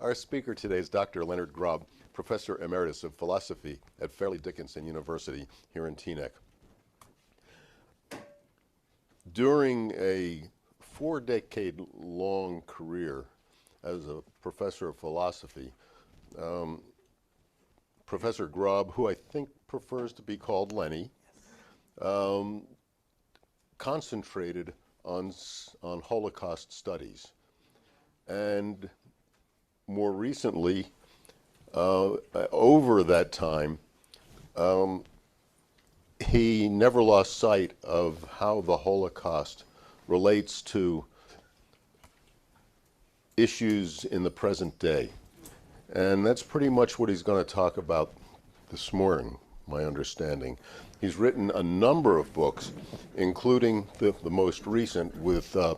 Our speaker today is Dr. Leonard Grob, Professor Emeritus of Philosophy at Fairleigh Dickinson University here in Teaneck. During a 4-decade-long career as a professor of philosophy, Professor Grob, who I think prefers to be called Lenny, concentrated on Holocaust studies. And more recently, over that time, he never lost sight of how the Holocaust relates to issues in the present day. And that's pretty much what he's going to talk about this morning, my understanding. He's written a number of books, including the most recent with a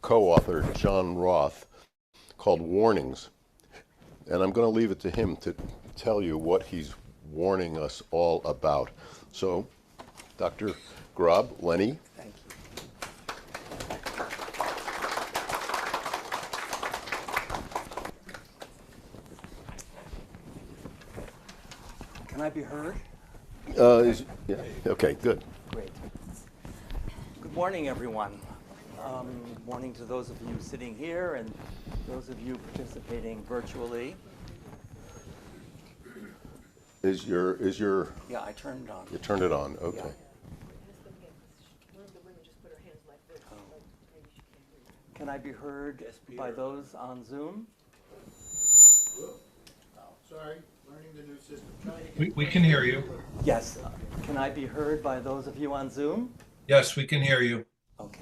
co-author, John Roth, called Warnings. And I'm going to leave it to him to tell you what he's warning us all about. So, Dr. Grob, Lenny. Thank you. Can I be heard? Yeah. Okay, good. Great. Good morning, everyone. Good morning to those of you sitting here and those of you participating virtually. Is your Yeah, I turned it on. you turned it on? Okay. Yeah. Can I be heard by those on Zoom? Sorry, learning the new system. We can hear you. Yes. Can I be heard by those of you on Zoom? Yes, we can hear you. Okay.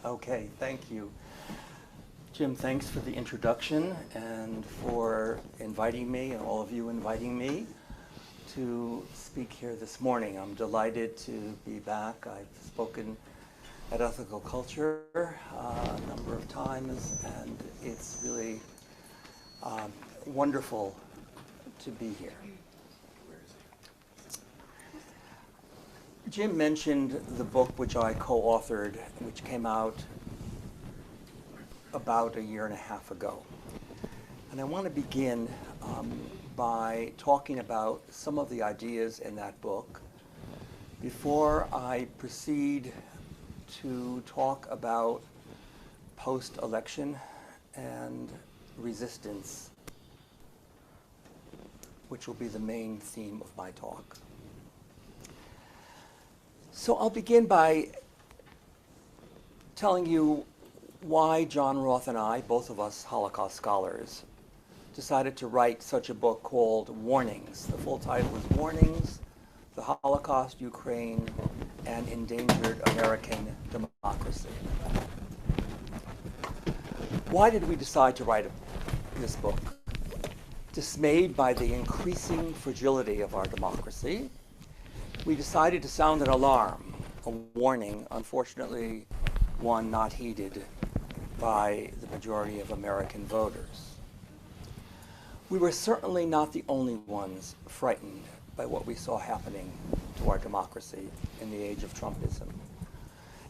Okay, thank you. Jim, thanks for the introduction and for inviting me, and all of you inviting me to speak here this morning. I'm delighted to be back. I've spoken at Ethical Culture a number of times, and it's really wonderful to be here. Jim mentioned the book which I co-authored, which came out about a year and a half ago. And I want to begin by talking about some of the ideas in that book before I proceed to talk about post-election and resistance, which will be the main theme of my talk. So I'll begin by telling you why John Roth and I, both of us Holocaust scholars, decided to write such a book called Warnings. The full title is Warnings, the Holocaust, Ukraine, and Endangered American Democracy. Why did we decide to write this book? Dismayed by the increasing fragility of our democracy, we decided to sound an alarm, a warning, unfortunately one not heeded by the majority of American voters. We were certainly not the only ones frightened by what we saw happening to our democracy in the age of Trumpism.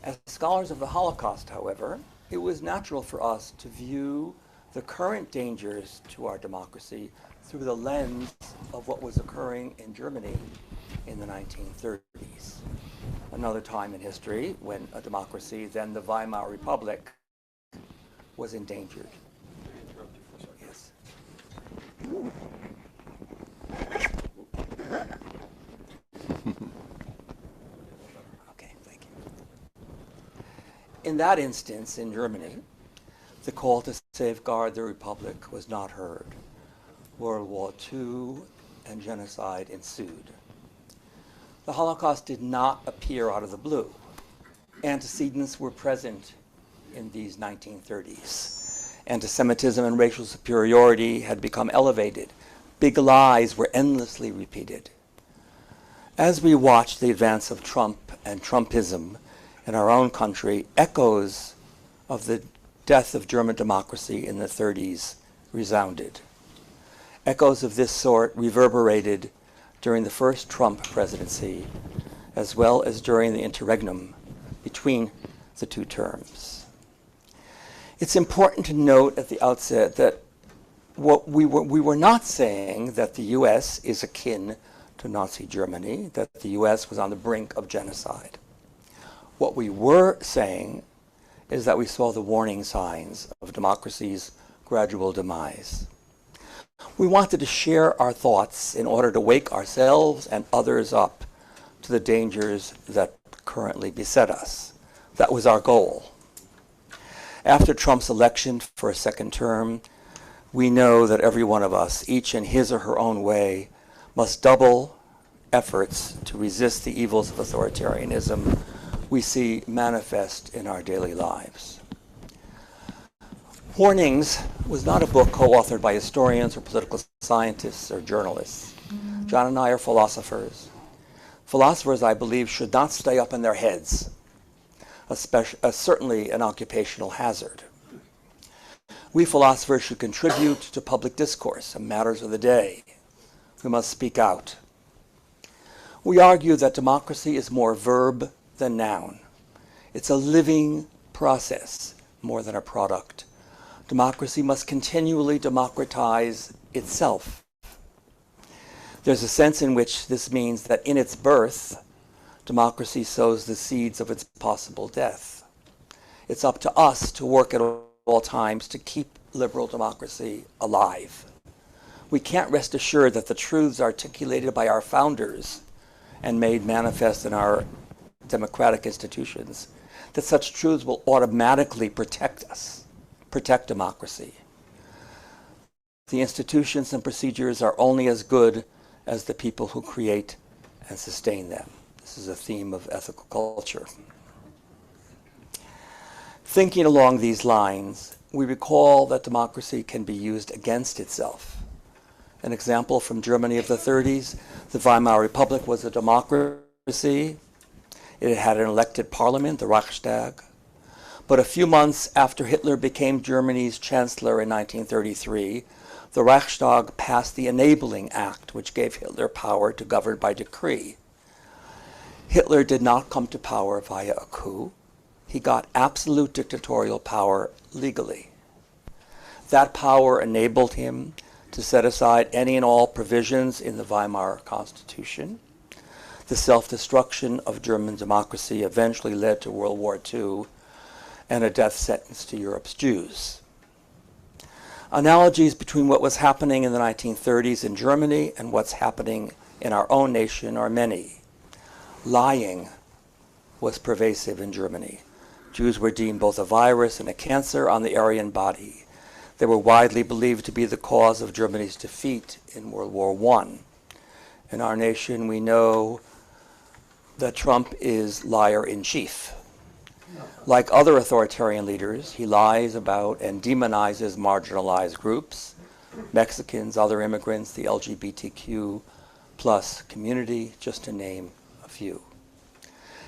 As scholars of the Holocaust, however, it was natural for us to view the current dangers to our democracy through the lens of what was occurring in Germany in the 1930s, another time in history when a democracy, then the Weimar Republic, was endangered. Yes. Okay, thank you. In that instance, in Germany, the call to safeguard the Republic was not heard. World War II and genocide ensued. The Holocaust did not appear out of the blue. Antecedents were present in these 1930s. Anti-Semitism and racial superiority had become elevated. Big lies were endlessly repeated. As we watched the advance of Trump and Trumpism in our own country, echoes of the death of German democracy in the 30s resounded. Echoes of this sort reverberated during the first Trump presidency as well as during the interregnum between the two terms. It's important to note at the outset that we were not saying that the U.S. is akin to Nazi Germany, that the U.S. was on the brink of genocide. What we were saying is that we saw the warning signs of democracy's gradual demise. We wanted to share our thoughts in order to wake ourselves and others up to the dangers that currently beset us. That was our goal. After Trump's election for a second term, we know that every one of us, each in his or her own way, must double efforts to resist the evils of authoritarianism we see manifest in our daily lives. Warnings was not a book co-authored by historians or political scientists or journalists. John and I are philosophers. Philosophers, I believe, should not stay up in their heads, certainly an occupational hazard. We philosophers should contribute to public discourse on matters of the day. We must speak out. We argue that democracy is more verb than noun. It's a living process more than a product. Democracy must continually democratize itself. There's a sense in which this means that in its birth, democracy sows the seeds of its possible death. It's up to us to work at all times to keep liberal democracy alive. We can't rest assured that the truths articulated by our founders and made manifest in our democratic institutions, that such truths will automatically protect us, protect democracy. The institutions and procedures are only as good as the people who create and sustain them. This is a theme of ethical culture. Thinking along these lines, we recall that democracy can be used against itself. An example from Germany of the 30s, the Weimar Republic was a democracy. It had an elected parliament, the Reichstag. But a few months after Hitler became Germany's chancellor in 1933, the Reichstag passed the Enabling Act, which gave Hitler power to govern by decree. Hitler did not come to power via a coup. He got absolute dictatorial power legally. That power enabled him to set aside any and all provisions in the Weimar Constitution. The self-destruction of German democracy eventually led to World War II and a death sentence to Europe's Jews. Analogies between what was happening in the 1930s in Germany and what's happening in our own nation are many. Lying was pervasive in Germany. Jews were deemed both a virus and a cancer on the Aryan body. They were widely believed to be the cause of Germany's defeat in World War I. In our nation, we know that Trump is liar in chief. Like other authoritarian leaders, he lies about and demonizes marginalized groups, Mexicans, other immigrants, the LGBTQ plus community, just to name a few.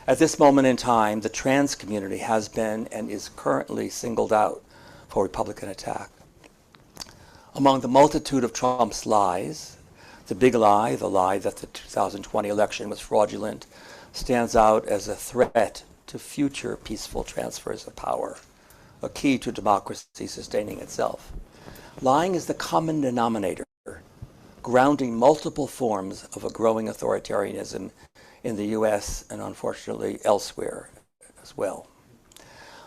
At this moment in time, the trans community has been and is currently singled out for Republican attack. Among the multitude of Trump's lies, the big lie, the lie that the 2020 election was fraudulent, stands out as a threat to future peaceful transfers of power, a key to democracy sustaining itself. Lying is the common denominator, grounding multiple forms of a growing authoritarianism in the US and unfortunately elsewhere as well.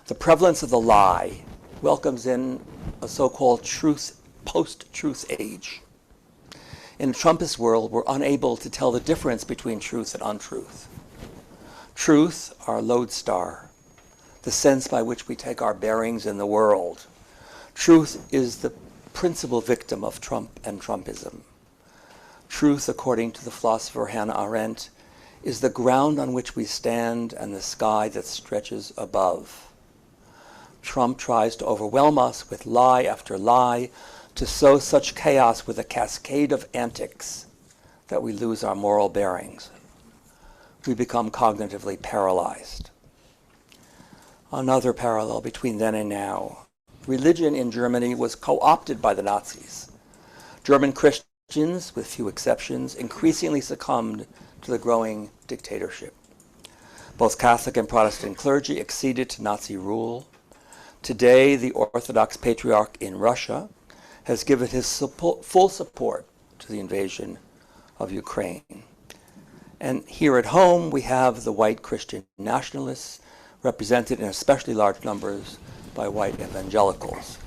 The prevalence of the lie welcomes in a so-called post-truth age. In a Trumpist world, we're unable to tell the difference between truth and untruth. Truth, our lodestar, the sense by which we take our bearings in the world. Truth is the principal victim of Trump and Trumpism. Truth, according to the philosopher Hannah Arendt, is the ground on which we stand and the sky that stretches above. Trump tries to overwhelm us with lie after lie, to sow such chaos with a cascade of antics that we lose our moral bearings. We become cognitively paralyzed. Another parallel between then and now. Religion in Germany was co-opted by the Nazis. German Christians, with few exceptions, increasingly succumbed to the growing dictatorship. Both Catholic and Protestant clergy acceded to Nazi rule. Today, the Orthodox Patriarch in Russia has given his full support to the invasion of Ukraine. And here at home, we have the white Christian nationalists, represented in especially large numbers by white evangelicals.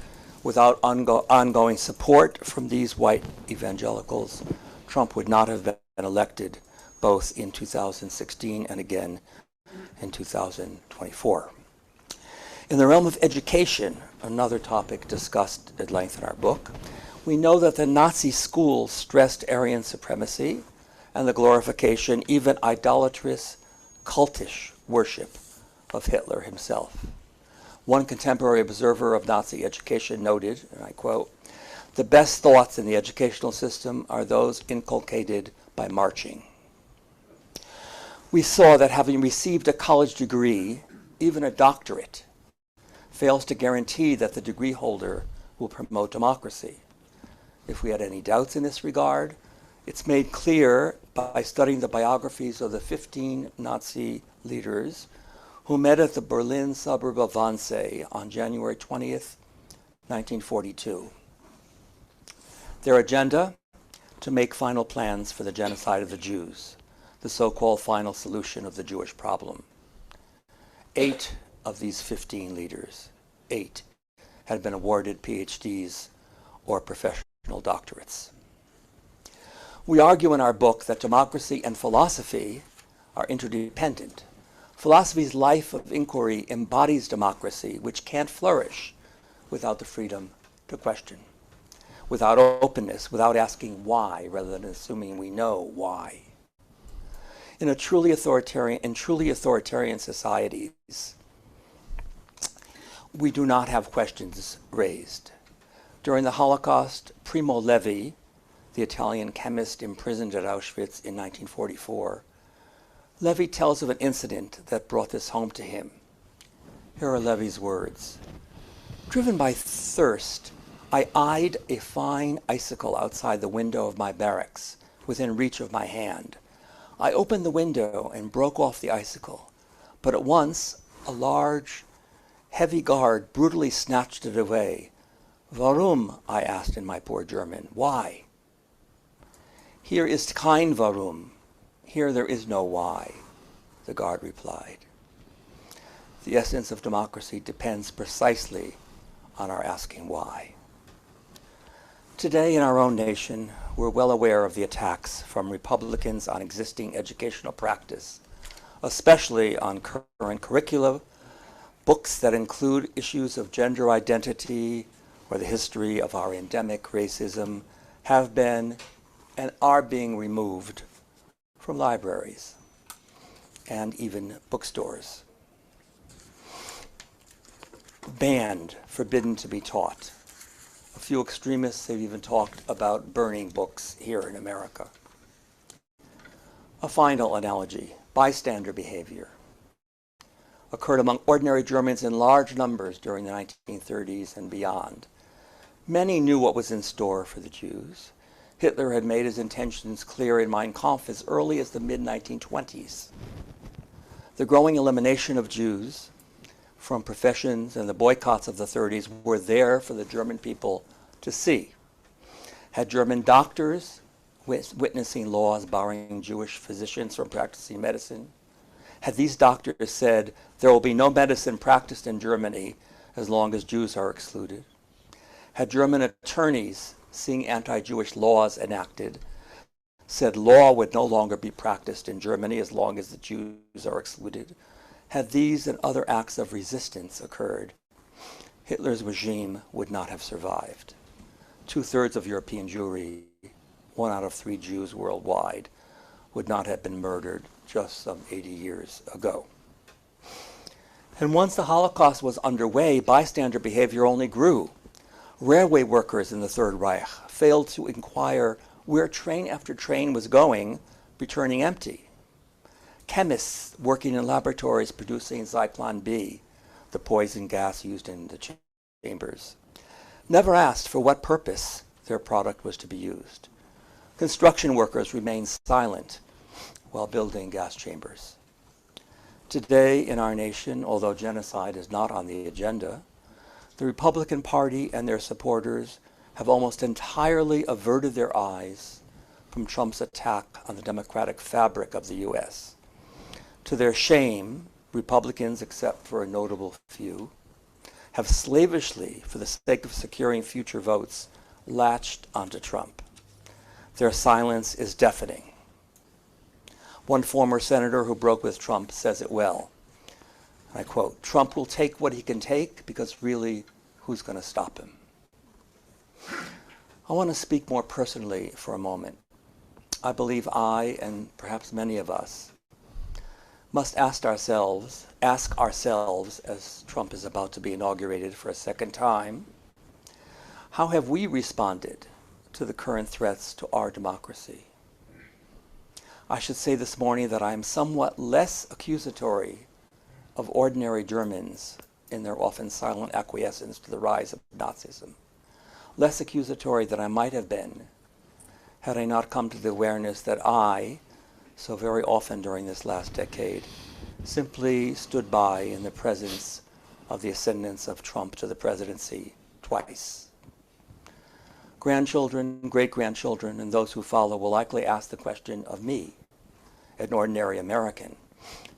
Without ongoing support from these white evangelicals, Trump would not have been elected both in 2016 and again in 2024. In the realm of education, another topic discussed at length in our book, we know that the Nazi schools stressed Aryan supremacy and the glorification, even idolatrous, cultish worship of Hitler himself. One contemporary observer of Nazi education noted, and I quote, "The best thoughts in the educational system are those inculcated by marching." We saw that having received a college degree, even a doctorate, fails to guarantee that the degree holder will promote democracy. If we had any doubts in this regard, it's made clear by studying the biographies of the 15 Nazi leaders who met at the Berlin suburb of Wannsee on January 20th, 1942. Their agenda? To make final plans for the genocide of the Jews, the so-called final solution of the Jewish problem. 8 of these 15 leaders, 8, had been awarded PhDs or professional doctorates. We argue in our book that democracy and philosophy are interdependent. Philosophy's life of inquiry embodies democracy, which can't flourish without the freedom to question, without openness, without asking why, rather than assuming we know why. In truly authoritarian societies, we do not have questions raised. During the Holocaust, Primo Levi, the Italian chemist imprisoned at Auschwitz in 1944, Levi tells of an incident that brought this home to him. Here are Levi's words. "Driven by thirst, I eyed a fine icicle outside the window of my barracks, within reach of my hand. I opened the window and broke off the icicle, but at once a large, heavy guard brutally snatched it away. Warum? I asked in my poor German. Why? Hier ist kein Warum. Here there is no why, the guard replied. The essence of democracy depends precisely on our asking why. Today in our own nation, we're well aware of the attacks from Republicans on existing educational practice, especially on current curricula, books that include issues of gender identity or the history of our endemic racism have been and are being removed from libraries and even bookstores. Banned, forbidden to be taught. A few extremists have even talked about burning books here in America. A final analogy, bystander behavior, occurred among ordinary Germans in large numbers during the 1930s and beyond. Many knew what was in store for the Jews. Hitler had made his intentions clear in Mein Kampf as early as the mid-1920s. The growing elimination of Jews from professions and the boycotts of the 30s were there for the German people to see. Had German doctors witnessing laws barring Jewish physicians from practicing medicine? Had these doctors said, there will be no medicine practiced in Germany as long as Jews are excluded? Had German attorneys, seeing anti-Jewish laws enacted, said law would no longer be practiced in Germany as long as the Jews are excluded? Had these and other acts of resistance occurred, Hitler's regime would not have survived. 2/3 of European Jewry, 1 out of 3 Jews worldwide, would not have been murdered just some 80 years ago. And once the Holocaust was underway, bystander behavior only grew. Railway workers in the Third Reich failed to inquire where train after train was going, returning empty. Chemists working in laboratories producing Zyklon B, the poison gas used in the chambers, never asked for what purpose their product was to be used. Construction workers remained silent while building gas chambers. Today in our nation, although genocide is not on the agenda, the Republican Party and their supporters have almost entirely averted their eyes from Trump's attack on the democratic fabric of the U.S. To their shame, Republicans, except for a notable few, have slavishly, for the sake of securing future votes, latched onto Trump. Their silence is deafening. One former senator who broke with Trump says it well. I quote, "Trump will take what he can take because really, who's going to stop him?" I want to speak more personally for a moment. I believe I, and perhaps many of us, must ask ourselves, as Trump is about to be inaugurated for a second time, how have we responded to the current threats to our democracy? I should say this morning that I am somewhat less accusatory of ordinary Germans in their often silent acquiescence to the rise of Nazism. Less accusatory than I might have been had I not come to the awareness that I, so very often during this last decade, simply stood by in the presence of the ascendance of Trump to the presidency twice. Grandchildren, great-grandchildren, and those who follow will likely ask the question of me, an ordinary American,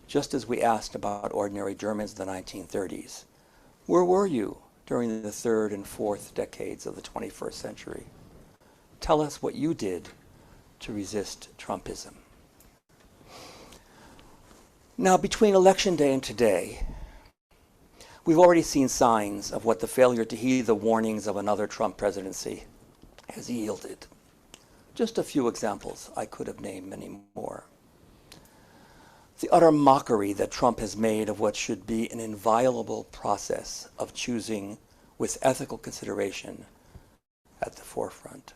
just as we asked about ordinary Germans in the 1930s. Where were you during the third and fourth decades of the 21st century? Tell us what you did to resist Trumpism. Now, between Election Day and today, we've already seen signs of what the failure to heed the warnings of another Trump presidency has yielded. Just a few examples. I could have named many more. The utter mockery that Trump has made of what should be an inviolable process of choosing with ethical consideration at the forefront,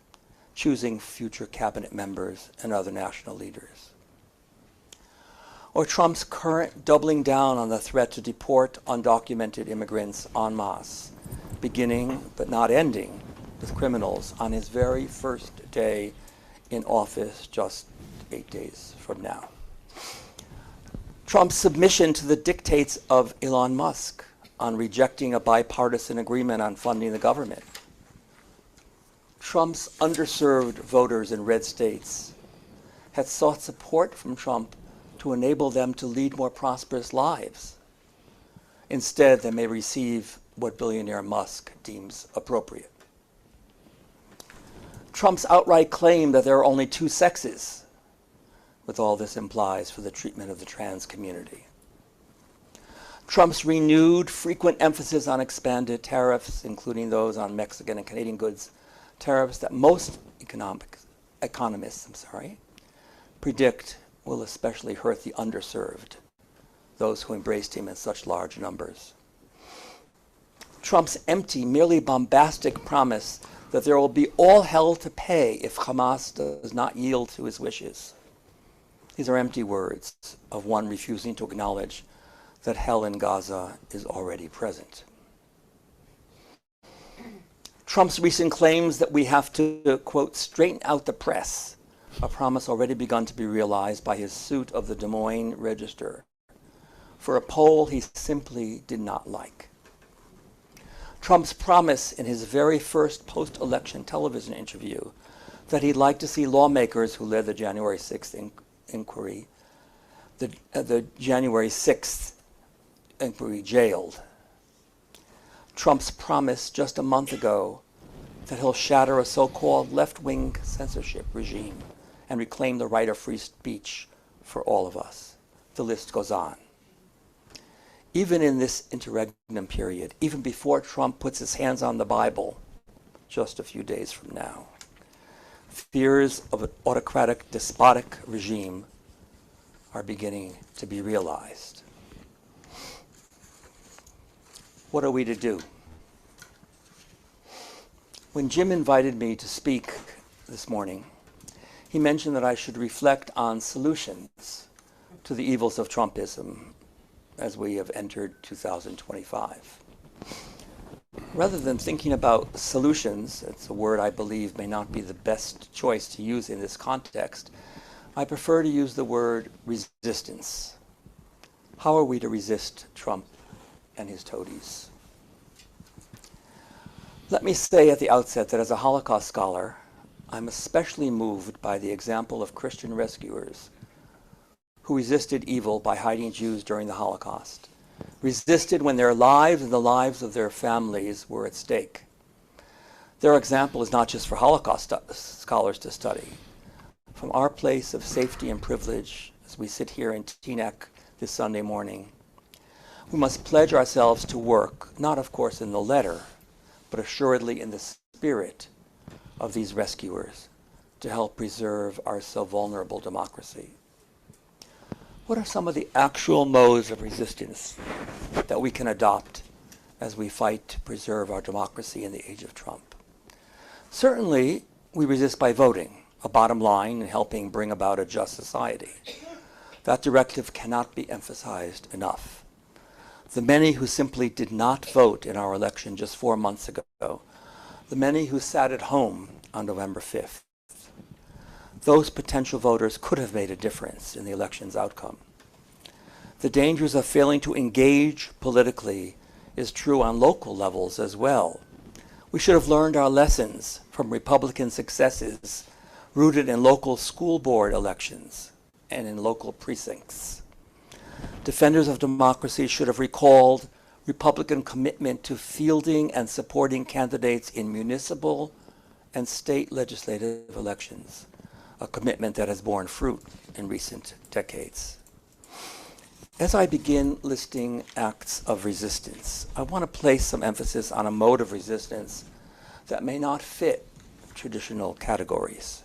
choosing future cabinet members and other national leaders. Or Trump's current doubling down on the threat to deport undocumented immigrants en masse, beginning but not ending with criminals on his very first day in office just 8 days from now. Trump's submission to the dictates of Elon Musk on rejecting a bipartisan agreement on funding the government. Trump's underserved voters in red states had sought support from Trump to enable them to lead more prosperous lives. Instead, they may receive what billionaire Musk deems appropriate. Trump's outright claim that there are only two sexes, with all this implies for the treatment of the trans community. Trump's renewed, frequent emphasis on expanded tariffs, including those on Mexican and Canadian goods, tariffs that most economists predict will especially hurt the underserved, those who embraced him in such large numbers. Trump's empty, merely bombastic promise that there will be all hell to pay if Hamas does not yield to his wishes. These are empty words of one refusing to acknowledge that hell in Gaza is already present. Trump's recent claims that we have to, quote, straighten out the press, a promise already begun to be realized by his suit of the Des Moines Register for a poll he simply did not like. Trump's promise in his very first post-election television interview that he'd like to see lawmakers who led the January 6th inquiry, the January 6th inquiry jailed. Trump's promise just a month ago that he'll shatter a so-called left-wing censorship regime and reclaim the right of free speech for all of us. The list goes on. Even in this interregnum period, even before Trump puts his hands on the Bible, just a few days from now, fears of an autocratic, despotic regime are beginning to be realized. What are we to do? When Jim invited me to speak this morning, he mentioned that I should reflect on solutions to the evils of Trumpism as we have entered 2025. Rather than thinking about solutions, it's a word I believe may not be the best choice to use in this context, I prefer to use the word resistance. How are we to resist Trump and his toadies? Let me say at the outset that as a Holocaust scholar, I'm especially moved by the example of Christian rescuers who resisted evil by hiding Jews during the Holocaust, resisted when their lives and the lives of their families were at stake. Their example is not just for Holocaust scholars to study. From our place of safety and privilege, as we sit here in Teaneck this Sunday morning, we must pledge ourselves to work, not of course in the letter, but assuredly in the spirit of these rescuers, to help preserve our so vulnerable democracy. What are some of the actual modes of resistance that we can adopt as we fight to preserve our democracy in the age of Trump? Certainly, we resist by voting, a bottom line in helping bring about a just society. That directive cannot be emphasized enough. The many who simply did not vote in our election just 4 months ago, the many who sat at home on November 5th, those potential voters could have made a difference in the election's outcome. The dangers of failing to engage politically is true on local levels as well. We should have learned our lessons from Republican successes rooted in local school board elections and in local precincts. Defenders of democracy should have recalled Republican commitment to fielding and supporting candidates in municipal and state legislative elections, a commitment that has borne fruit in recent decades. As I begin listing acts of resistance, I want to place some emphasis on a mode of resistance that may not fit traditional categories.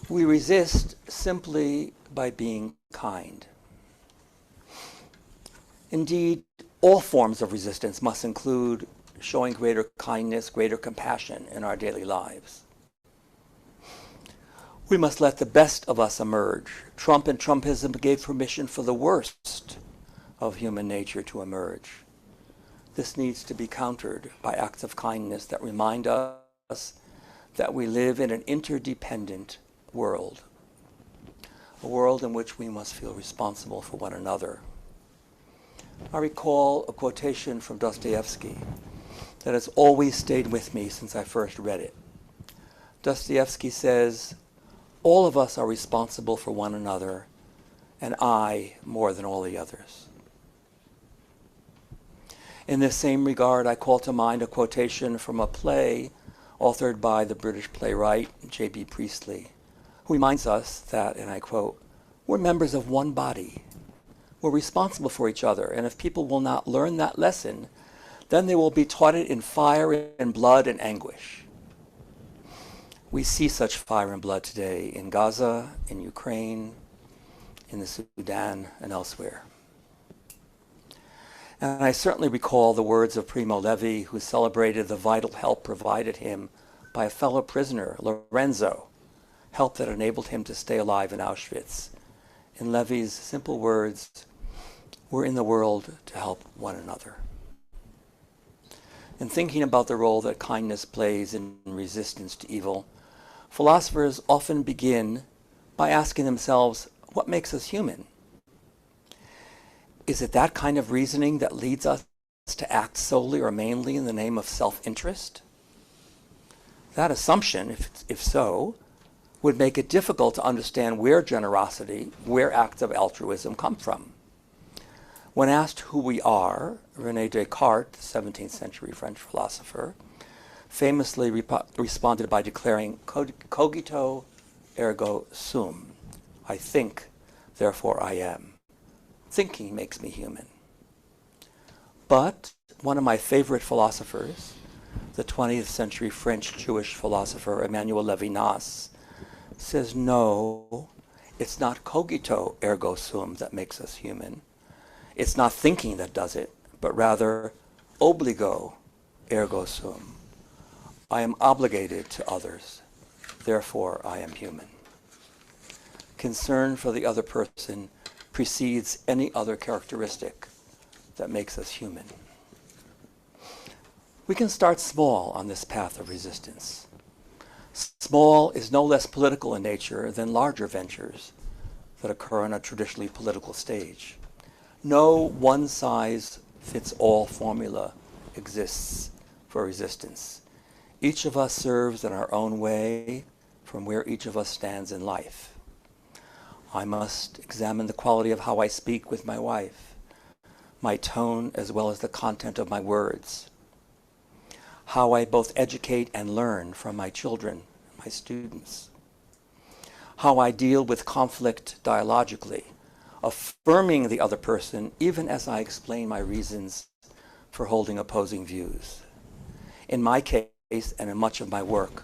We resist simply by being kind. Indeed, all forms of resistance must include showing greater kindness, greater compassion in our daily lives. We must let the best of us emerge. Trump and Trumpism gave permission for the worst of human nature to emerge. This needs to be countered by acts of kindness that remind us that we live in an interdependent world, a world in which we must feel responsible for one another. I recall a quotation from Dostoevsky that has always stayed with me since I first read it. Dostoevsky says, "All of us are responsible for one another, and I more than all the others." In this same regard, I call to mind a quotation from a play authored by the British playwright J.B. Priestley, who reminds us that, and I quote, "We're members of one body. We're responsible for each other, and if people will not learn that lesson, then they will be taught it in fire and blood and anguish." We see such fire and blood today in Gaza, in Ukraine, in the Sudan, and elsewhere. And I certainly recall the words of Primo Levi, who celebrated the vital help provided him by a fellow prisoner, Lorenzo, help that enabled him to stay alive in Auschwitz. In Levi's simple words, "We're in the world to help one another." In thinking about the role that kindness plays in resistance to evil, philosophers often begin by asking themselves, what makes us human? Is it that kind of reasoning that leads us to act solely or mainly in the name of self-interest? That assumption, if so, would make it difficult to understand where generosity, where acts of altruism come from. When asked who we are, René Descartes, the 17th century French philosopher, famously responded by declaring, "Cogito ergo sum." I think, therefore I am. Thinking makes me human. But one of my favorite philosophers, the 20th century French Jewish philosopher Emmanuel Levinas, says no, it's not cogito ergo sum that makes us human. It's not thinking that does it, but rather obligo ergo sum. I am obligated to others, therefore I am human. Concern for the other person precedes any other characteristic that makes us human. We can start small on this path of resistance. Small is no less political in nature than larger ventures that occur on a traditionally political stage. No one-size-fits-all formula exists for resistance. Each of us serves in our own way from where each of us stands in life. I must examine the quality of how I speak with my wife, my tone as well as the content of my words, how I both educate and learn from my children, my students, how I deal with conflict dialogically, affirming the other person even as I explain my reasons for holding opposing views. In my case, and in much of my work,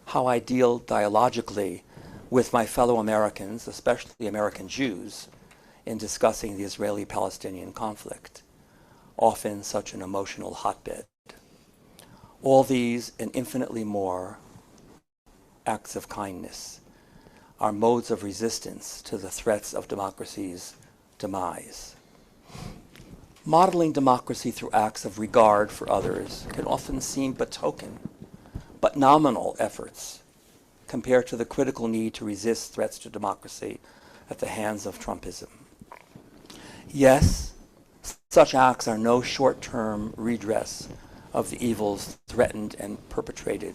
how I deal dialogically with my fellow Americans, especially American Jews, in discussing the Israeli-Palestinian conflict, often such an emotional hotbed. All these and infinitely more acts of kindness are modes of resistance to the threats of democracy's demise. Modeling democracy through acts of regard for others can often seem but token, but nominal efforts compared to the critical need to resist threats to democracy at the hands of Trumpism. Yes, such acts are no short-term redress of the evils threatened and perpetrated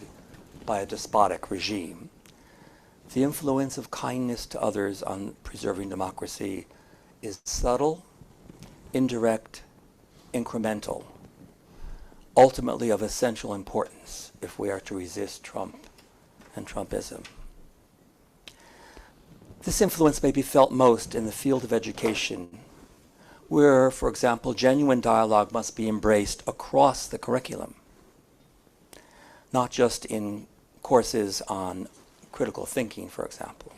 by a despotic regime. The influence of kindness to others on preserving democracy is subtle, indirect, incremental, ultimately of essential importance if we are to resist Trump and Trumpism. This influence may be felt most in the field of education, where, for example, genuine dialogue must be embraced across the curriculum, not just in courses on critical thinking, for example.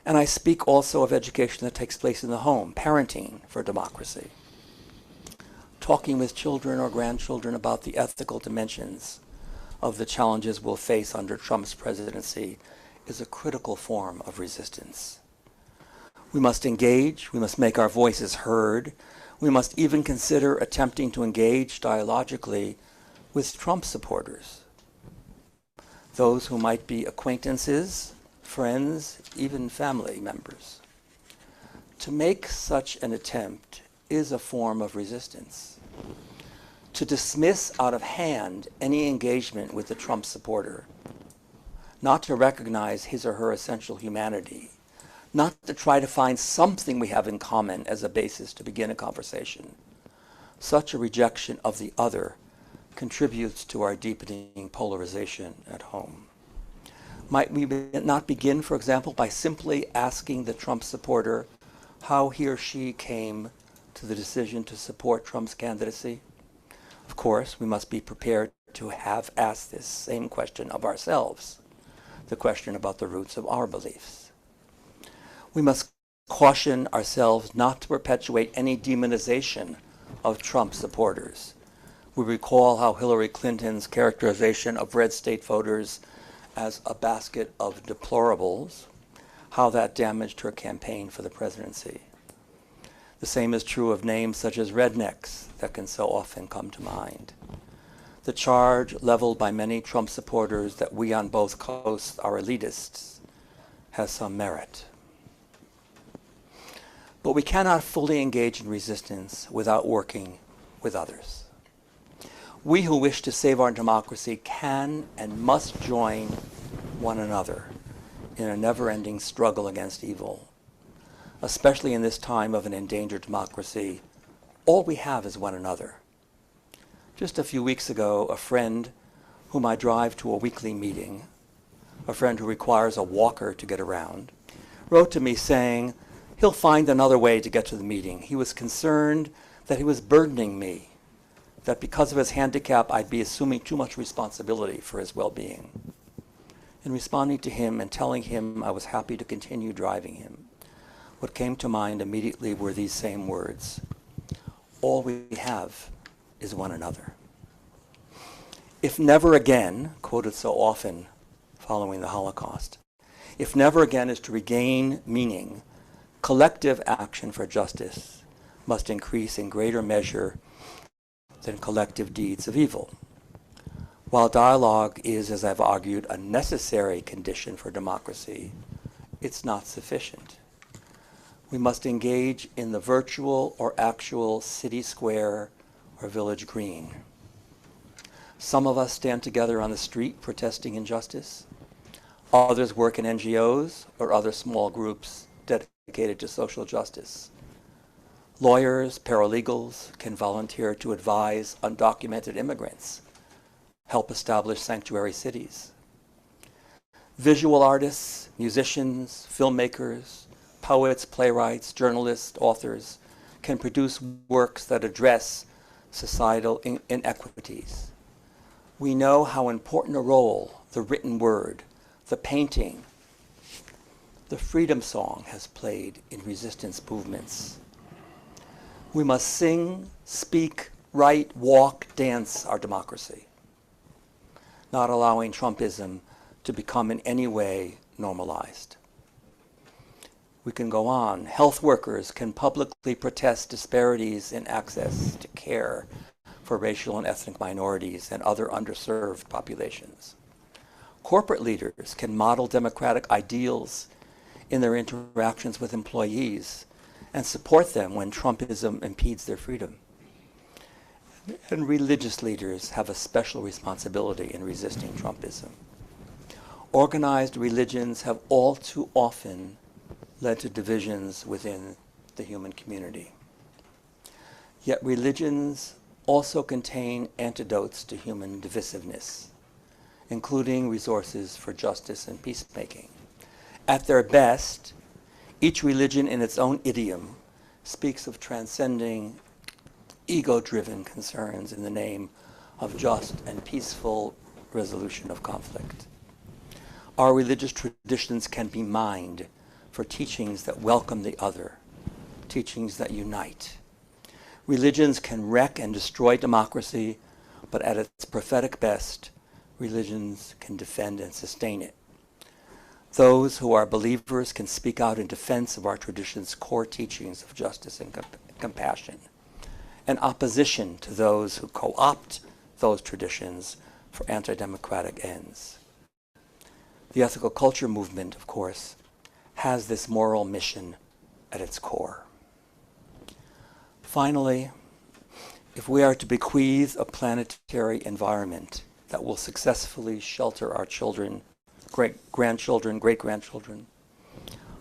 And I speak also of education that takes place in the home, parenting for democracy, talking with children or grandchildren about the ethical dimensions of the challenges we'll face under Trump's presidency is a critical form of resistance. We must engage, we must make our voices heard, we must even consider attempting to engage dialogically with Trump supporters, those who might be acquaintances, friends, even family members. To make such an attempt is a form of resistance. To dismiss out of hand any engagement with a Trump supporter, not to recognize his or her essential humanity, not to try to find something we have in common as a basis to begin a conversation. Such a rejection of the other contributes to our deepening polarization at home. Might we not begin, for example, by simply asking the Trump supporter how he or she came to the decision to support Trump's candidacy? Of course, we must be prepared to have asked this same question of ourselves, the question about the roots of our beliefs. We must caution ourselves not to perpetuate any demonization of Trump supporters. We recall how Hillary Clinton's characterization of red state voters as a basket of deplorables, how that damaged her campaign for the presidency. The same is true of names such as rednecks that can so often come to mind. The charge leveled by many Trump supporters that we on both coasts are elitists has some merit. But we cannot fully engage in resistance without working with others. We who wish to save our democracy can and must join one another in a never-ending struggle against evil. Especially in this time of an endangered democracy, all we have is one another. Just a few weeks ago, a friend whom I drive to a weekly meeting, a friend who requires a walker to get around, wrote to me saying he'll find another way to get to the meeting. He was concerned that he was burdening me, that because of his handicap, I'd be assuming too much responsibility for his well-being. In responding to him and telling him I was happy to continue driving him, what came to mind immediately were these same words: all we have is one another. If never again, quoted so often following the Holocaust, if never again is to regain meaning, collective action for justice must increase in greater measure than collective deeds of evil. While dialogue is, as I've argued, a necessary condition for democracy, it's not sufficient. We must engage in the virtual or actual city square or village green. Some of us stand together on the street protesting injustice. Others work in NGOs or other small groups dedicated to social justice. Lawyers, paralegals can volunteer to advise undocumented immigrants, help establish sanctuary cities. Visual artists, musicians, filmmakers, poets, playwrights, journalists, authors can produce works that address societal inequities. We know how important a role the written word, the painting, the freedom song has played in resistance movements. We must sing, speak, write, walk, dance our democracy, not allowing Trumpism to become in any way normalized. We can go on. Health workers can publicly protest disparities in access to care for racial and ethnic minorities and other underserved populations. Corporate leaders can model democratic ideals in their interactions with employees and support them when Trumpism impedes their freedom. And religious leaders have a special responsibility in resisting Trumpism. Organized religions have all too often led to divisions within the human community. Yet religions also contain antidotes to human divisiveness, including resources for justice and peacemaking. At their best, each religion in its own idiom speaks of transcending ego-driven concerns in the name of just and peaceful resolution of conflict. Our religious traditions can be mined for teachings that welcome the other, teachings that unite. Religions can wreck and destroy democracy, but at its prophetic best, religions can defend and sustain it. Those who are believers can speak out in defense of our tradition's core teachings of justice and compassion, in opposition to those who co-opt those traditions for anti-democratic ends. The ethical culture movement, of course, has this moral mission at its core. Finally, if we are to bequeath a planetary environment that will successfully shelter our children, grandchildren, great-grandchildren,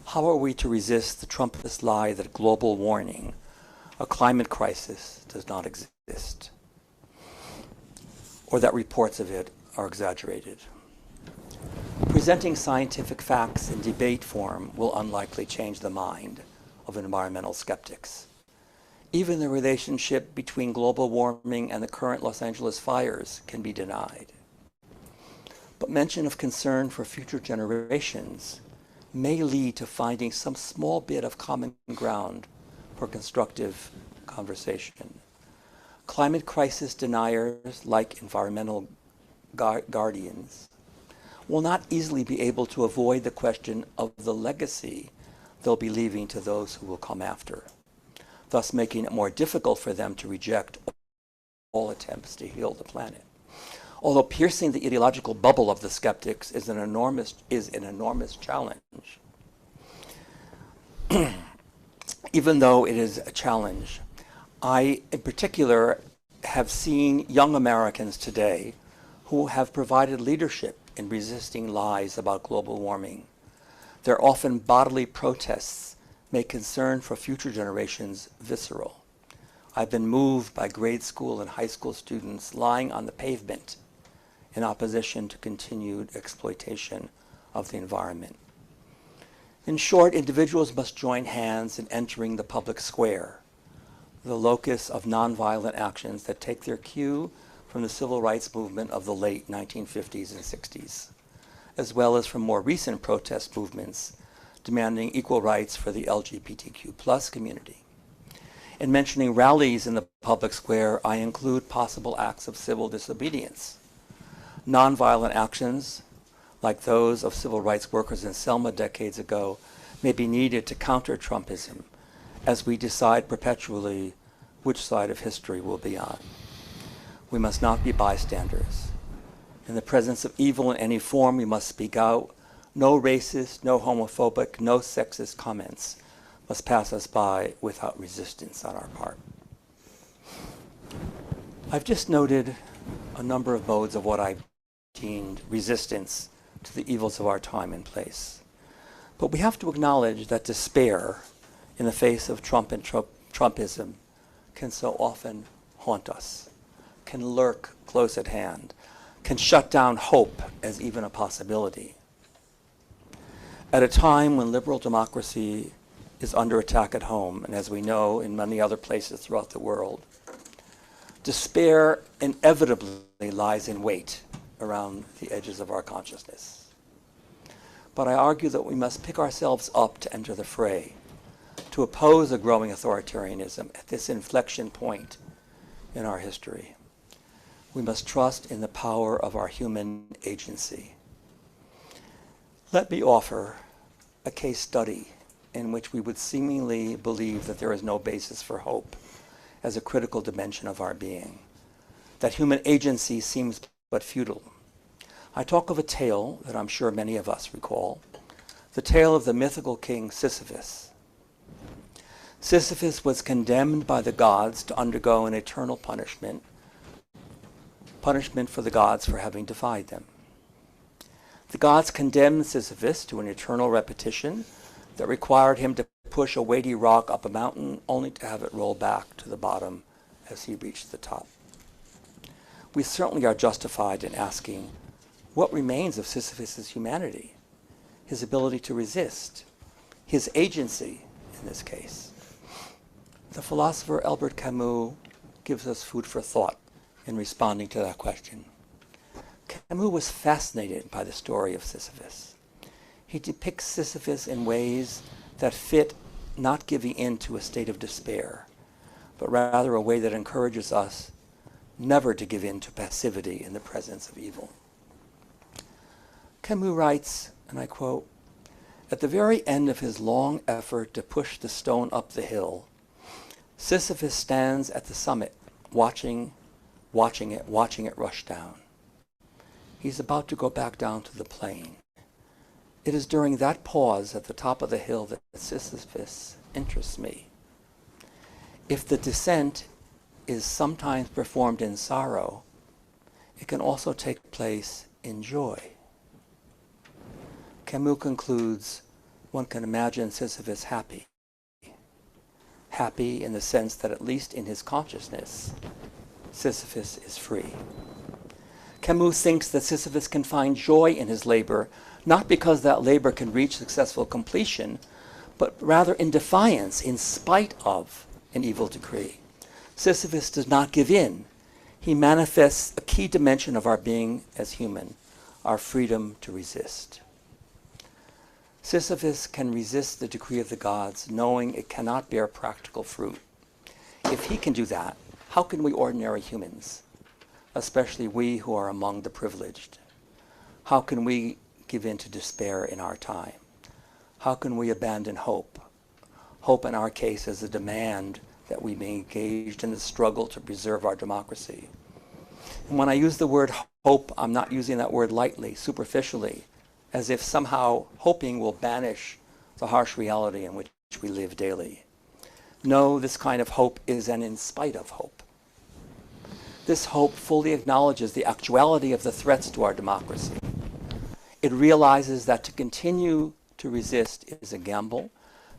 how are we to resist the Trumpist lie that global warming, a climate crisis, does not exist, or that reports of it are exaggerated? Presenting scientific facts in debate form will unlikely change the mind of environmental skeptics. Even the relationship between global warming and the current Los Angeles fires can be denied. But mention of concern for future generations may lead to finding some small bit of common ground for constructive conversation. Climate crisis deniers, like environmental guardians, will not easily be able to avoid the question of the legacy they'll be leaving to those who will come after, thus making it more difficult for them to reject all attempts to heal the planet. Although piercing the ideological bubble of the skeptics is an enormous challenge. Even though it is a challenge, I, in particular, have seen young Americans today who have provided leadership in resisting lies about global warming. Their often bodily protests make concern for future generations visceral. I've been moved by grade school and high school students lying on the pavement in opposition to continued exploitation of the environment. In short, individuals must join hands in entering the public square, the locus of nonviolent actions that take their cue from the civil rights movement of the late 1950s and 60s, as well as from more recent protest movements demanding equal rights for the LGBTQ+ community. In mentioning rallies in the public square, I include possible acts of civil disobedience. Nonviolent actions, like those of civil rights workers in Selma decades ago, may be needed to counter Trumpism as we decide perpetually which side of history we'll be on. We must not be bystanders. In the presence of evil in any form, we must speak out. No racist, no homophobic, no sexist comments must pass us by without resistance on our part. I've just noted a number of modes of what I've deemed resistance to the evils of our time and place. But we have to acknowledge that despair in the face of Trump and Trumpism can so often haunt us, can lurk close at hand, can shut down hope as even a possibility. At a time when liberal democracy is under attack at home, and as we know in many other places throughout the world, despair inevitably lies in wait around the edges of our consciousness. But I argue that we must pick ourselves up to enter the fray, to oppose a growing authoritarianism at this inflection point in our history. We must trust in the power of our human agency. Let me offer a case study in which we would seemingly believe that there is no basis for hope as a critical dimension of our being, that human agency seems but futile. I talk of a tale that I'm sure many of us recall, the tale of the mythical king Sisyphus. Sisyphus was condemned by the gods to undergo an eternal punishment for the gods for having defied them. The gods condemned Sisyphus to an eternal repetition that required him to push a weighty rock up a mountain only to have it roll back to the bottom as he reached the top. We certainly are justified in asking what remains of Sisyphus' humanity, his ability to resist, his agency in this case. The philosopher Albert Camus gives us food for thought in responding to that question. Camus was fascinated by the story of Sisyphus. He depicts Sisyphus in ways that fit not giving in to a state of despair, but rather a way that encourages us never to give in to passivity in the presence of evil. Camus writes, and I quote, "At the very end of his long effort to push the stone up the hill, Sisyphus stands at the summit, watching it rush down. He's about to go back down to the plain. It is during that pause at the top of the hill that Sisyphus interests me. If the descent is sometimes performed in sorrow, it can also take place in joy." Camus concludes, one can imagine Sisyphus happy. Happy in the sense that at least in his consciousness, Sisyphus is free. Camus thinks that Sisyphus can find joy in his labor, not because that labor can reach successful completion, but rather in defiance, in spite of an evil decree. Sisyphus does not give in. He manifests a key dimension of our being as human, our freedom to resist. Sisyphus can resist the decree of the gods, knowing it cannot bear practical fruit. If he can do that, how can we ordinary humans, especially we who are among the privileged? How can we give in to despair in our time? How can we abandon hope? Hope in our case is a demand that we be engaged in the struggle to preserve our democracy. And when I use the word hope, I'm not using that word lightly, superficially, as if somehow hoping will banish the harsh reality in which we live daily. No, this kind of hope is an in spite of hope. This hope fully acknowledges the actuality of the threats to our democracy. It realizes that to continue to resist is a gamble,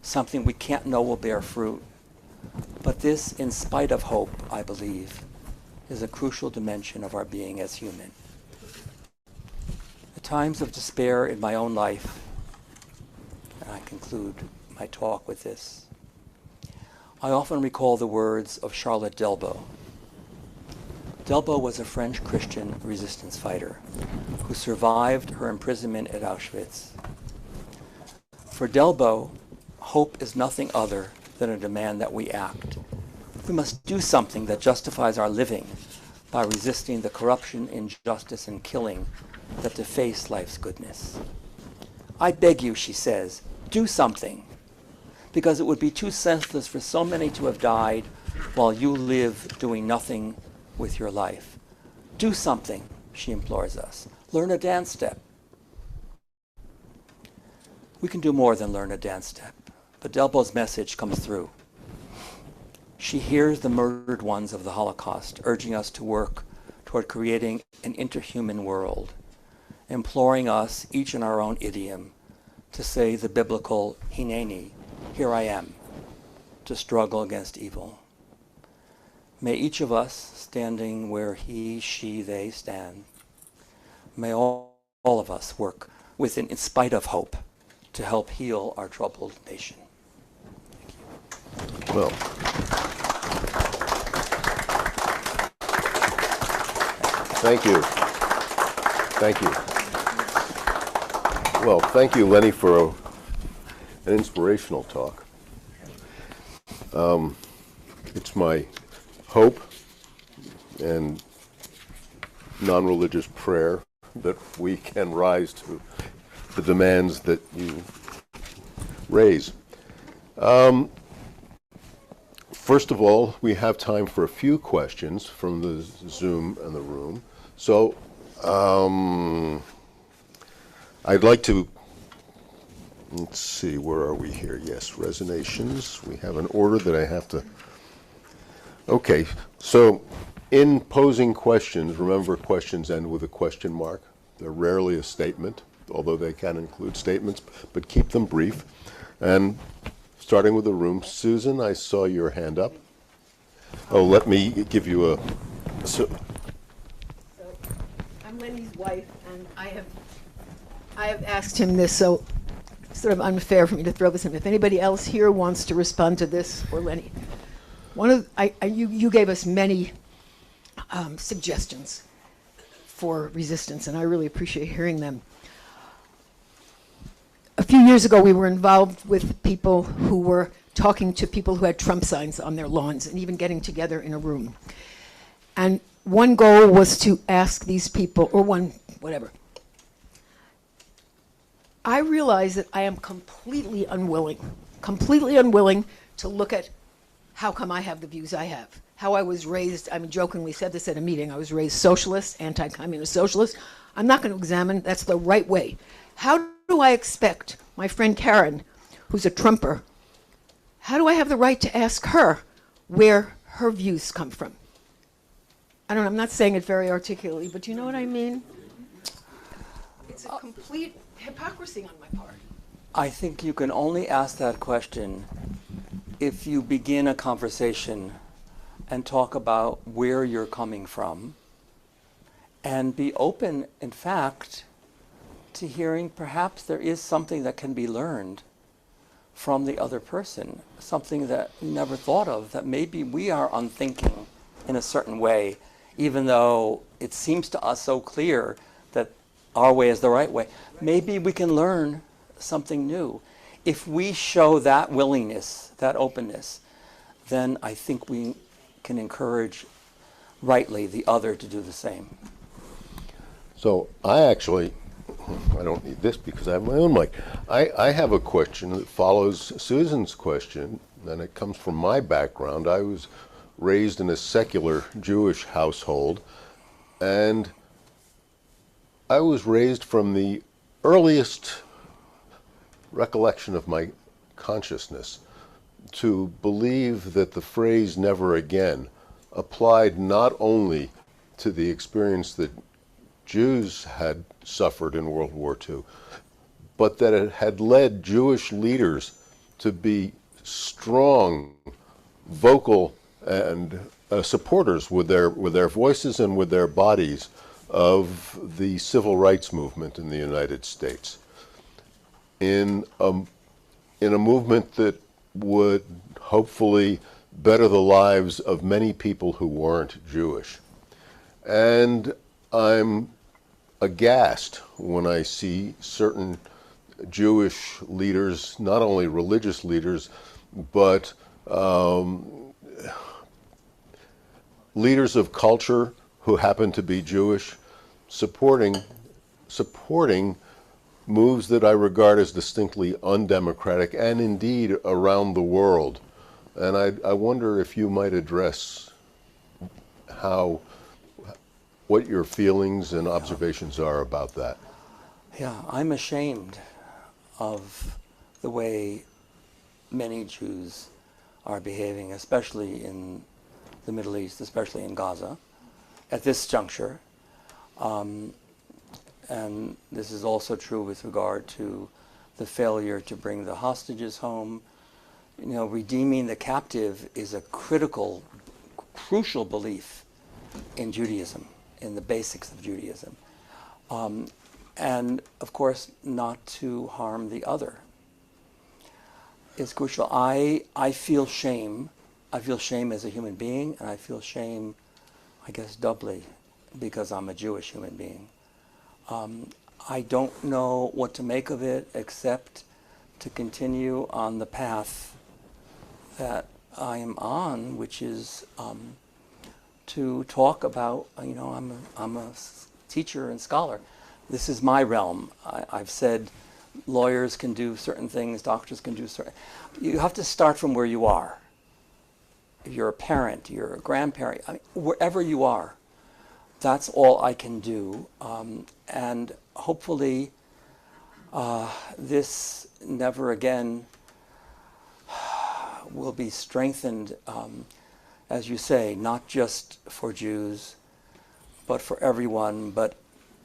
something we can't know will bear fruit. But this, in spite of hope, I believe, is a crucial dimension of our being as human. At times of despair in my own life, and I conclude my talk with this, I often recall the words of Charlotte Delbo. Delbo was a French Christian resistance fighter who survived her imprisonment at Auschwitz. For Delbo, hope is nothing other than a demand that we act. We must do something that justifies our living by resisting the corruption, injustice, and killing that deface life's goodness. I beg you, she says, do something, because it would be too senseless for so many to have died while you live doing nothing with your life. Do something, she implores us. Learn a dance step. We can do more than learn a dance step. but Delbo's message comes through. She hears the murdered ones of the Holocaust urging us to work toward creating an interhuman world, imploring us, each in our own idiom, to say the biblical Hineni, here I am, to struggle against evil. May each of us, standing where he, she, they stand, may all of us work within, in spite of hope, to help heal our troubled nation. Well, thank you. Thank you. Well, thank you, Lenny, for an inspirational talk. It's my hope and non-religious prayer that we can rise to the demands that you raise. First of all, we have time for a few questions from the Zoom and the room. So I'd like to, let's see, where are we here? Yes, resignations. We have an order that I have to, okay. So in posing questions, remember questions end with a question mark. They're rarely a statement, although they can include statements, but keep them brief. And starting with the room, Susan, I saw your hand up. Oh, let me give you a, So I'm Lenny's wife, and I have asked him this, so it's sort of unfair for me to throw this in. If anybody else here wants to respond to this, or Lenny, you gave us many suggestions for resistance, and I really appreciate hearing them. A few years ago, we were involved with people who were talking to people who had Trump signs on their lawns and even getting together in a room. And one goal was to ask these people, or whatever. I realize that I am completely unwilling to look at how come I have the views I have. How I was raised, I mean, jokingly said this at a meeting, I was raised socialist, anti-communist socialist. I'm not going to examine, that's the right way. How do I expect my friend Karen, who's a Trumper, how do I have the right to ask her where her views come from? I don't know, I'm not saying it very articulately, but you know what I mean? It's a complete hypocrisy on my part. I think you can only ask that question if you begin a conversation and talk about where you're coming from and be open, in fact, to hearing perhaps there is something that can be learned from the other person, something that we never thought of, that maybe we are unthinking in a certain way, even though it seems to us so clear that our way is the right way. Maybe we can learn something new. If we show that willingness, that openness, then I think we can encourage rightly the other to do the same. so I don't need this because I have my own mic. I have a question that follows Susan's question, and it comes from my background. I was raised in a secular Jewish household, and I was raised from the earliest recollection of my consciousness to believe that the phrase "never again" applied not only to the experience that Jews had suffered in World War II, but that it had led Jewish leaders to be strong, vocal, and supporters with their voices and with their bodies of the civil rights movement in the United States. In a movement that would hopefully better the lives of many people who weren't Jewish. And I'm aghast when I see certain Jewish leaders, not only religious leaders, but leaders of culture who happen to be Jewish, supporting moves that I regard as distinctly undemocratic and indeed around the world. And I wonder if you might address what your feelings and observations are about that. Yeah, I'm ashamed of the way many Jews are behaving, especially in the Middle East, especially in Gaza, at this juncture. And this is also true with regard to the failure to bring the hostages home. You know, redeeming the captive is a critical, crucial belief in Judaism, in the basics of Judaism. And of course, not to harm the other is crucial. I feel shame. I feel shame as a human being, and I feel shame, I guess, doubly because I'm a Jewish human being. I don't know what to make of it except to continue on the path that I am on, which is to talk about, you know, I'm a teacher and scholar. This is my realm. I've said lawyers can do certain things, doctors can do certain. You have to start from where you are. If you're a parent, you're a grandparent, I mean, wherever you are, that's all I can do. And hopefully this never again will be strengthened, as you say, not just for Jews, but for everyone. But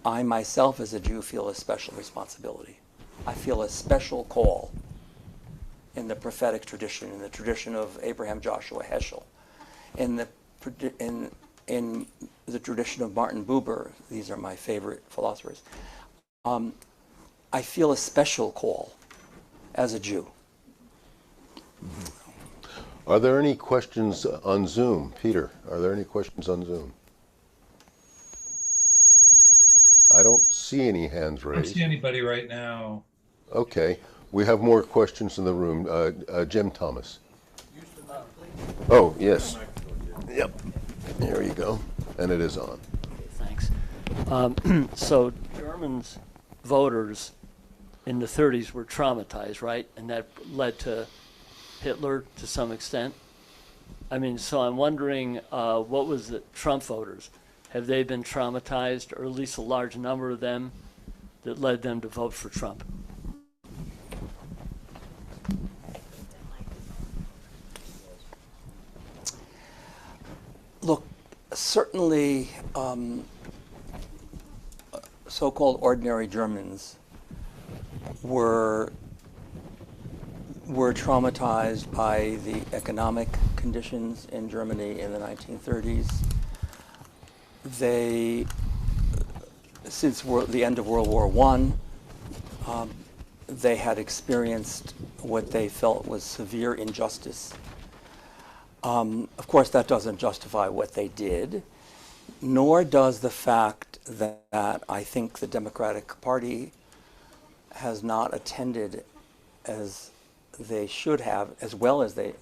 I myself as a Jew feel a special responsibility. I feel a special call in the prophetic tradition, in the tradition of Abraham Joshua Heschel, in the tradition of Martin Buber. These are my favorite philosophers. I feel a special call as a Jew. Are there any questions on Zoom? Peter, are there any questions on Zoom? I don't see any hands I don't raised. see anybody right now. Okay, we have more questions in the room. Jim Thomas. Oh, yes. Yep, here you go. And it is on. Thanks. So Germans, voters in the 30s were traumatized, right? And that led to Hitler to some extent. I mean, so I'm wondering, what was the Trump voters? Have they been traumatized, or at least a large number of them, that led them to vote for Trump? Look, certainly so-called ordinary Germans were traumatized by the economic conditions in Germany in the 1930s. They, since the end of World War I, they had experienced what they felt was severe injustice. Of course, that doesn't justify what they did, nor does the fact that I think the Democratic Party has not attended as they should have, as well as they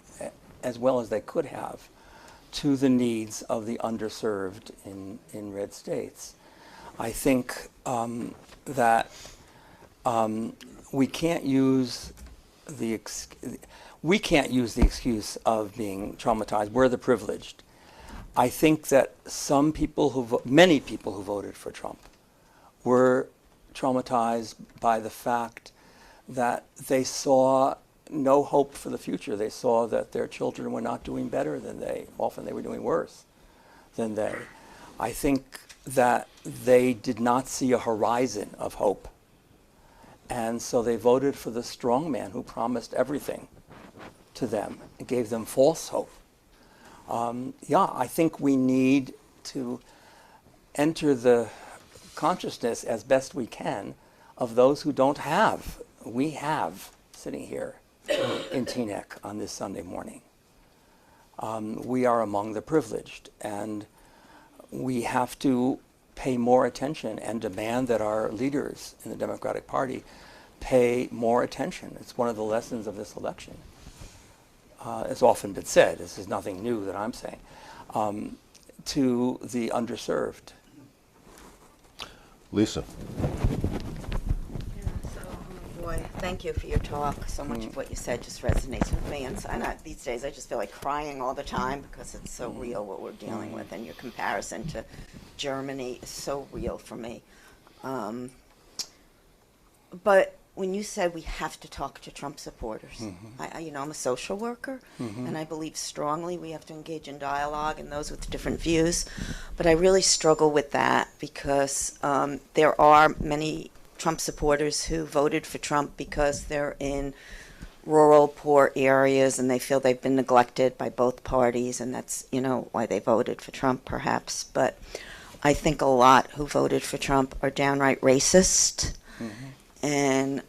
could have, to the needs of the underserved in red states. I think that we can't use the excuse of being traumatized. We're the privileged. I think that many people who voted for Trump were traumatized by the fact that they saw no hope for the future. They saw that their children were not doing better than they. Often they were doing worse than they. I think that they did not see a horizon of hope. And so they voted for the strong man who promised everything to them and gave them false hope. I think we need to enter the consciousness as best we can of those who don't have. We have, sitting here in Teaneck on this Sunday morning. We are among the privileged, and we have to pay more attention and demand that our leaders in the Democratic Party pay more attention. It's one of the lessons of this election. It's often been said, this is nothing new that I'm saying, to the underserved. Lisa. Boy, thank you for your talk. So much of what you said just resonates with me. And these days I just feel like crying all the time because it's so real what we're dealing with. And your comparison to Germany is so real for me. But when you said we have to talk to Trump supporters, I'm a social worker, and I believe strongly we have to engage in dialogue and those with different views. But I really struggle with that because there are many Trump supporters who voted for Trump because they're in rural, poor areas and they feel they've been neglected by both parties, and that's, why they voted for Trump, perhaps. But I think a lot who voted for Trump are downright racist. And,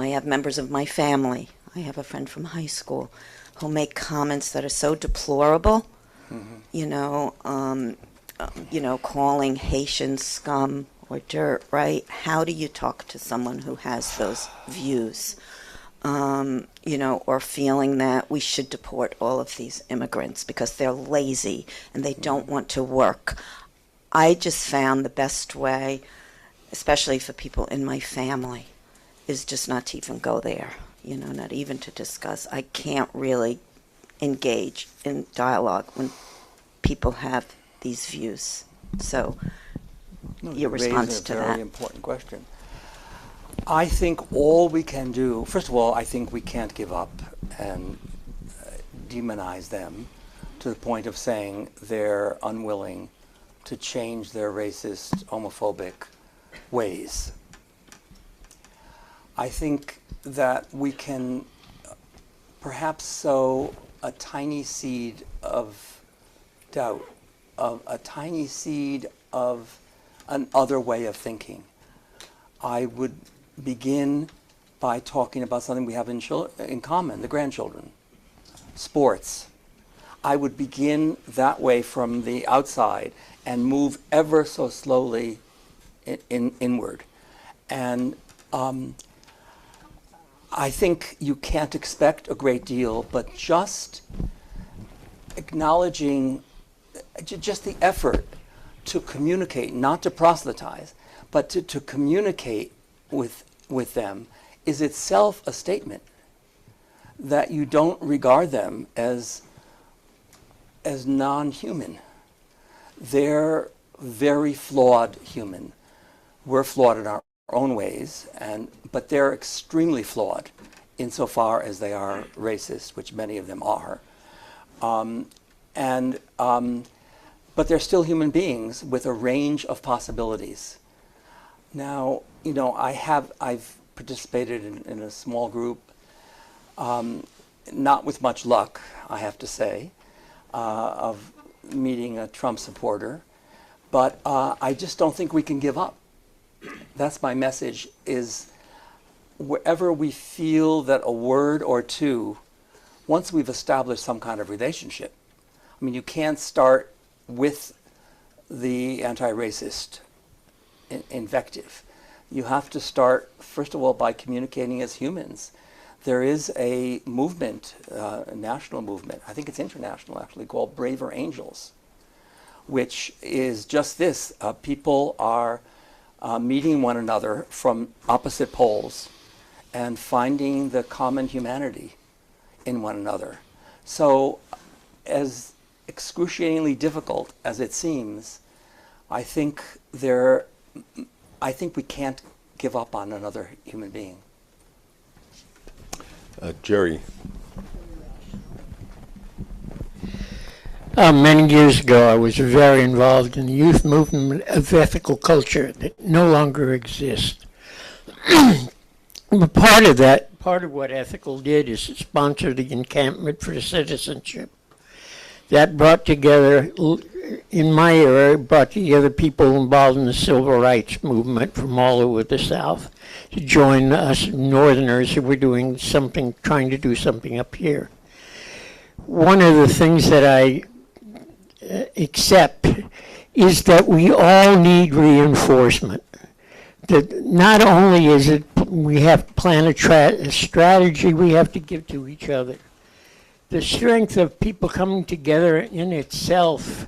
I have members of my family. I have a friend from high school who make comments that are so deplorable, calling Haitians scum or dirt, right? How do you talk to someone who has those views? Or feeling that we should deport all of these immigrants because they're lazy and they don't want to work. I just found the best way, especially for people in my family, is just not to even go there, not even to discuss. I can't really engage in dialogue when people have these views. So your response to that? that. Very important question. I think all we can do, first of all, I think we can't give up and demonize them to the point of saying they're unwilling to change their racist, homophobic ways. I think that we can perhaps sow a tiny seed of doubt, of a tiny seed of an other way of thinking. I would begin by talking about something we have in common, the grandchildren, sports. I would begin that way from the outside and move ever so slowly inward. And I think you can't expect a great deal, but just acknowledging just the effort to communicate, not to proselytize, but to communicate with them is itself a statement that you don't regard them as non-human. They're very flawed human. We're flawed in our own ways, but they're extremely flawed insofar as they are racist, which many of them are. But they're still human beings with a range of possibilities. Now, I've participated in a small group, not with much luck, I have to say, of meeting a Trump supporter, but I just don't think we can give up. That's my message, is wherever we feel that a word or two, once we've established some kind of relationship, I mean, you can't start with the anti-racist invective. You have to start, first of all, by communicating as humans. There is a movement, a national movement, I think it's international actually, called Braver Angels, which is just this. People are meeting one another from opposite poles and finding the common humanity in one another. So as excruciatingly difficult as it seems, I think we can't give up on another human being. Jerry. Many years ago, I was very involved in the youth movement of ethical culture that no longer exists. But part of what ethical did is sponsor the encampment for citizenship. That brought together, in my era, people involved in the civil rights movement from all over the South to join us Northerners who were trying to do something up here. One of the things that I accept is that we all need reinforcement. That not only is it we have to plan a strategy we have to give to each other. The strength of people coming together in itself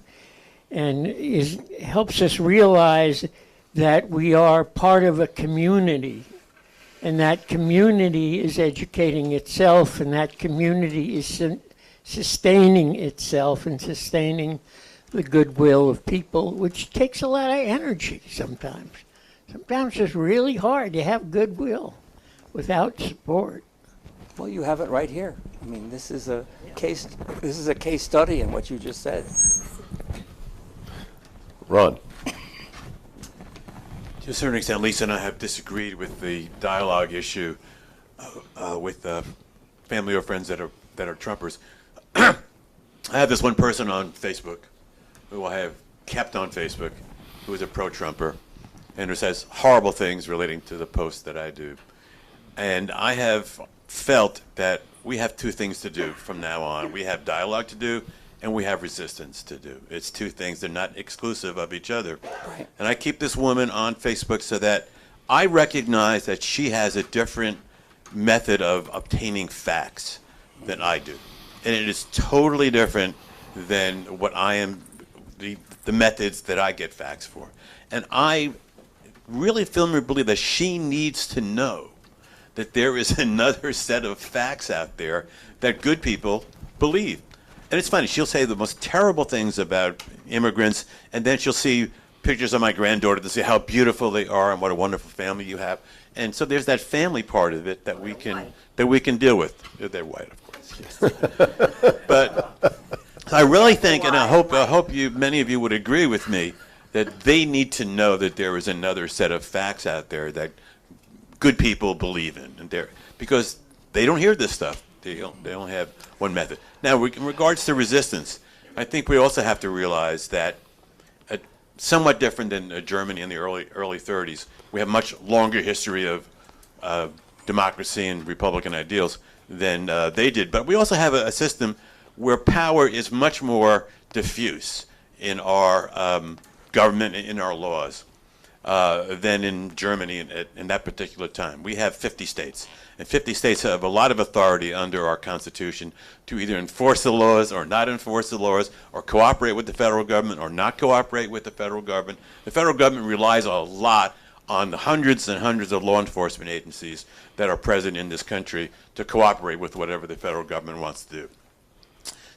and helps us realize that we are part of a community, and that community is educating itself, and that community is sustaining itself and sustaining the goodwill of people, which takes a lot of energy sometimes. Sometimes it's really hard to have goodwill without support. Well, you have it right here. I mean, this is a case. This is a case study in what you just said. Ron. To a certain extent, Lisa and I have disagreed with the dialogue issue with family or friends that are Trumpers. I have this one person on Facebook who I have kept on Facebook who is a pro-Trumper and who says horrible things relating to the posts that I do. And I have felt that we have two things to do from now on. We have dialogue to do, and we have resistance to do. It's two things. They're not exclusive of each other. Right. And I keep this woman on Facebook so that I recognize that she has a different method of obtaining facts than I do. And it is totally different than what I am, the methods that I get facts for. And I really firmly believe that she needs to know that there is another set of facts out there that good people believe. And it's funny, she'll say the most terrible things about immigrants, and then she'll see pictures of my granddaughter to see how beautiful they are and what a wonderful family you have. And so there's that family part of it that we can deal with. They're white, of course. Yes. But I really think, and I hope many of you would agree with me, that they need to know that there is another set of facts out there that good people believe in, and because they don't hear this stuff. They only have one method. Now, in regards to resistance, I think we also have to realize that somewhat different than Germany in the early 30s, we have much longer history of democracy and Republican ideals than they did. But we also have a system where power is much more diffuse in our government and in our laws than in Germany in that particular time. We have 50 states. And 50 states have a lot of authority under our Constitution to either enforce the laws or not enforce the laws, or cooperate with the federal government or not cooperate with the federal government. The federal government relies a lot on the hundreds and hundreds of law enforcement agencies that are present in this country to cooperate with whatever the federal government wants to do.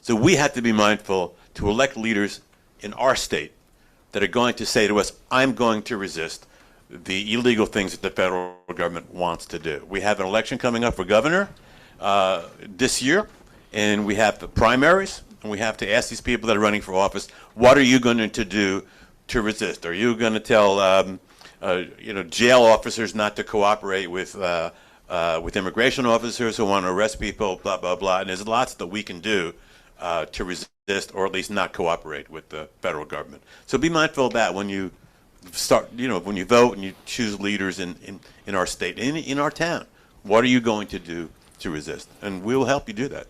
So we have to be mindful to elect leaders in our state that are going to say to us, I'm going to resist the illegal things that the federal government wants to do. We have an election coming up for governor this year, and we have the primaries, and we have to ask these people that are running for office, what are you going to do to resist? Are you going to tell jail officers not to cooperate with immigration officers who want to arrest people, blah, blah, blah? And there's lots that we can do to resist, or at least not cooperate with the federal government. So be mindful of that when you start, when you vote and you choose leaders in our state, in our town. What are you going to do to resist? And we'll help you do that.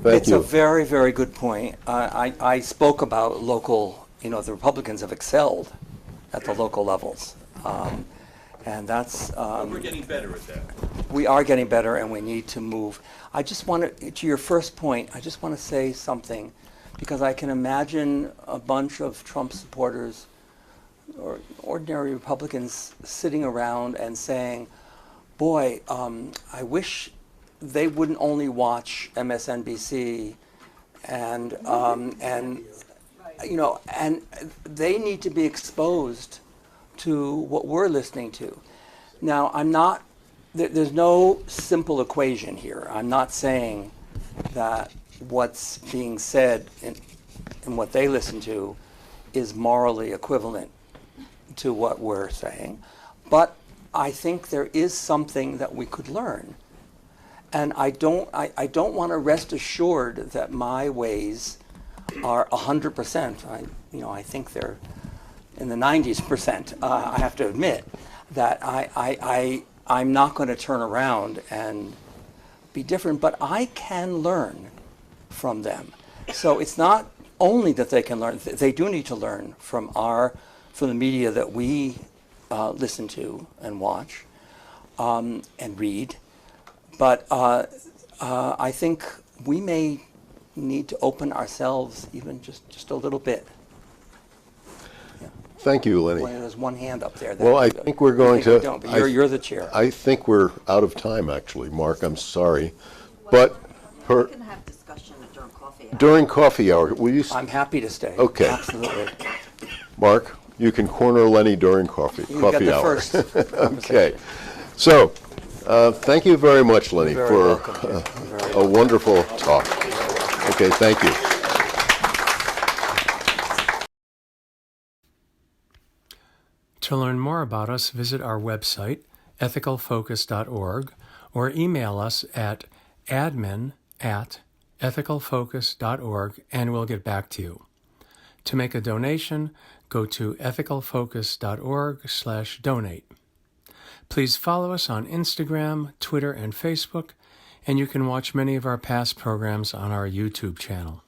It's a very, very good point. I spoke about local, the Republicans have excelled at the local levels. And that's... we're getting better at that. We are getting better, and we need to move. I just want to your first point, I just want to say something, because I can imagine a bunch of Trump supporters or ordinary Republicans sitting around and saying, boy, I wish they wouldn't only watch MSNBC and they need to be exposed to what we're listening to. Now, there's no simple equation here. I'm not saying that what's being said and what they listen to is morally equivalent to what we're saying. But I think there is something that we could learn. And I don't want to rest assured that my ways are 100%. I think they're in the 90s%. I have to admit that I'm not going to turn around and be different, but I can learn from them. So it's not only that they can learn; they do need to learn from the media that we listen to and watch and read. But I think we may need to open ourselves even just a little bit. Thank you, Lenny. Well, there's one hand up there. Well, I think we're going to... Don't, but you're the chair. I think we're out of time, actually, Mark. I'm sorry. But We can have discussion during coffee hour. during coffee hour, will you... I'm happy to stay. Okay. Absolutely. Mark, you can corner Lenny during coffee You got the hour. first Okay. conversation. So, thank you very much, Lenny, Very for welcome. You're very a welcome. wonderful talk. Okay, thank you. To learn more about us, visit our website, ethicalfocus.org, or email us at admin@ethicalfocus.org, and we'll get back to you. To make a donation, go to ethicalfocus.org/donate. Please follow us on Instagram, Twitter, and Facebook, and you can watch many of our past programs on our YouTube channel.